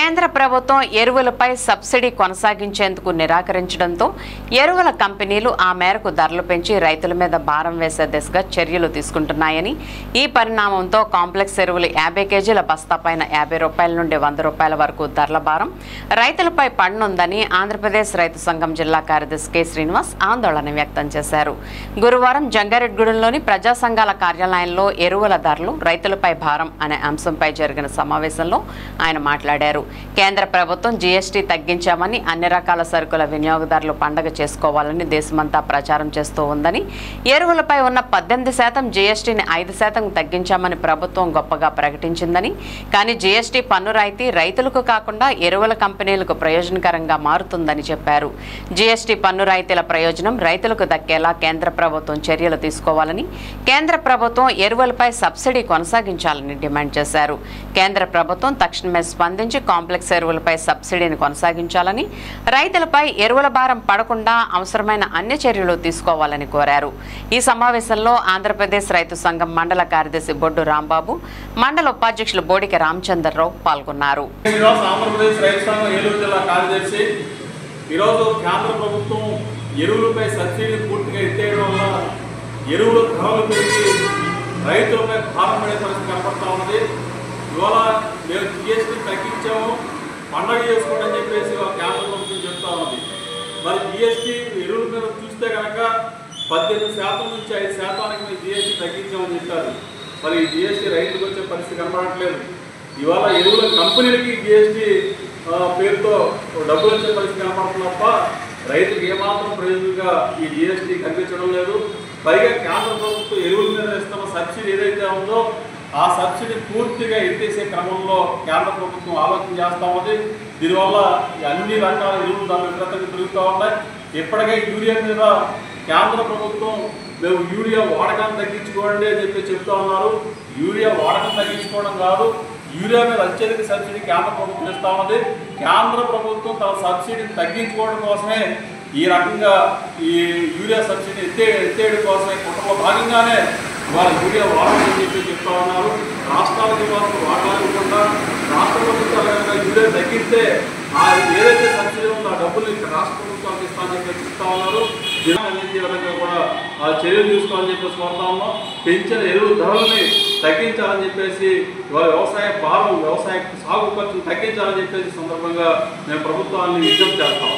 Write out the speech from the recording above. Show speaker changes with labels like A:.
A: కేంద్ర ప్రభుత్వం ఎరువులపై సబ్సిడీ కొనసాగించేందుకు నిరాకరించడంతో ఎరువుల కంపెనీలు ఆ మేరకు ధరలు పెంచి రైతుల మీద భారం వేసే దిశగా చర్యలు తీసుకుంటున్నాయని, ఈ పరిణామంతో కాంప్లెక్స్ ఎరువులు 50 కేజీల బస్తా పైన 50 రూపాయల నుండి 100 రూపాయల వరకు ధరల భారం రైతులపై పడనుందని ఆంధ్రప్రదేశ్ రైతు సంఘం జిల్లా కార్యదర్శి కె శ్రీనివాస్ ఆందోళన వ్యక్తం చేశారు. గురువారం జంగారెడ్డిగూడెంలోని ప్రజా సంఘాల కార్యాలయంలో ఎరువుల ధరలు రైతులపై భారం అనే అంశంపై జరిగిన సమావేశంలో ఆయన మాట్లాడారు. కేంద్ర ప్రభుత్వం జీఎస్టీ తగ్గించామని, అన్ని రకాల సరుకుల వినియోగదారులు పండగ చేసుకోవాలని దేశమంతా ప్రచారం చేస్తూ ఉందని, ఎరువులపై ఉన్న 18% జీఎస్టీని 5% తగ్గించామని ప్రభుత్వం గొప్పగా ప్రకటించిందని, కానీ జీఎస్టీ పన్ను రాయితీ రైతులకు కాకుండా ఎరువుల కంపెనీలకు ప్రయోజనకరంగా మారుతుందని చెప్పారు. జీఎస్టీ పన్ను రాయితీల ప్రయోజనం రైతులకు దక్కేలా కేంద్ర ప్రభుత్వం చర్యలు తీసుకోవాలని, కేంద్ర ప్రభుత్వం ఎరువులపై సబ్సిడీ కొనసాగించాలని డిమాండ్ చేశారు. కేంద్ర ప్రభుత్వం తక్షణమే స్పందించి కాంప్లెక్స్ ఎరువులపై సబ్సిడీని కొనసాగించాలని, రైతులపై ఎరువుల భారం పడకుండా అవసరమైన అన్ని చర్యలు తీసుకోవాలని కోరారు. ఈ సమావేశంలో ఆంధ్రప్రదేశ్ రైతు సంఘం మండల కార్యదర్శి బొడ్డు రాంబాబు, మండల ఉపాధ్యక్షులు బోడిక రామచంద్రరావు పాల్గొన్నారు.
B: రైతులపై భారం పడే పరిస్థితి కనపడతా ఉన్నది. ఇవాళ మేము జీఎస్టీ తగ్గించాము, పండగ చేసుకోవడం చెప్పేసి కేంద్ర ప్రభుత్వం చెప్తా ఉన్నది. మరి జీఎస్టీ ఎరువుల మీద చూస్తే కనుక 18% నుంచి 5% మేము జీఎస్టీ తగ్గించామని చెప్పారు. మరి ఈ జీఎస్టీ రైతులకు వచ్చే పరిస్థితి కనపడట్లేదు. ఇవాళ ఎరువుల కంపెనీలకి జీఎస్టీ పేరుతో డబ్బులు వచ్చే పరిస్థితి కనపడుతుంది తప్ప రైతులకు ఏమాత్రం ప్రయోజనంగా ఈ జీఎస్టీ కనిపించడం లేదు. పైగా కేంద్ర ప్రభుత్వం ఎరువుల మీద ఇస్తున్న సబ్సిడీ ఏదైతే ఉందో ఆ సబ్సిడీ పూర్తిగా ఎత్తేసే క్రమంలో కేంద్ర ప్రభుత్వం ఆలోచన చేస్తూ ఉంది. దీనివల్ల అన్ని రకాల ఎరువులు దాని విపరీతంగా పెరుగుతూ ఉన్నాయి. ఇప్పటికే యూరియా మీద కేంద్ర ప్రభుత్వం మేము యూరియా వాడకాన్ని తగ్గించుకోండి అని చెప్తూ ఉన్నారు. యూరియా వాడకం తగ్గించుకోవడం కాదు, యూరియా మీద అత్యధిక సబ్సిడీ కేంద్ర ప్రభుత్వం ఇస్తూ ఉంది. కేంద్ర ప్రభుత్వం తన సబ్సిడీని తగ్గించుకోవడం కోసమే ఈ రకంగా ఈ యూరియా సబ్సిడీ ఎత్తేయడం కోసమే కుటుంబ భాగంగానే ఇవాళ యూరియా వాడాలని చెప్తా ఉన్నారు. రాష్ట్రాలకు ఇవ్వాల్సిన వాడాలనుకుంటా రాష్ట్ర ప్రభుత్వాలు కనుక యూరియా తగ్గిస్తే ఆ ఏదైతే సబ్సిడీ ఉందో ఆ డబ్బులు ఇక్కడ రాష్ట్ర ప్రభుత్వాలకు ఇస్తామని చెప్పి చెప్తా ఉన్నారు. దినాన్ని విధంగా కూడా ఆ చర్యలు తీసుకోవాలని చెప్పేసి కోరుతా ఉన్నాం. పెంచిన ఎరువు ధరలని తగ్గించాలని చెప్పేసి ఇవాళ వ్యవసాయ భారం, వ్యవసాయ సాగు ఖర్చులు తగ్గించాలని చెప్పేసి సందర్భంగా మేము ప్రభుత్వాన్ని విజ్ఞప్తి చేస్తాం.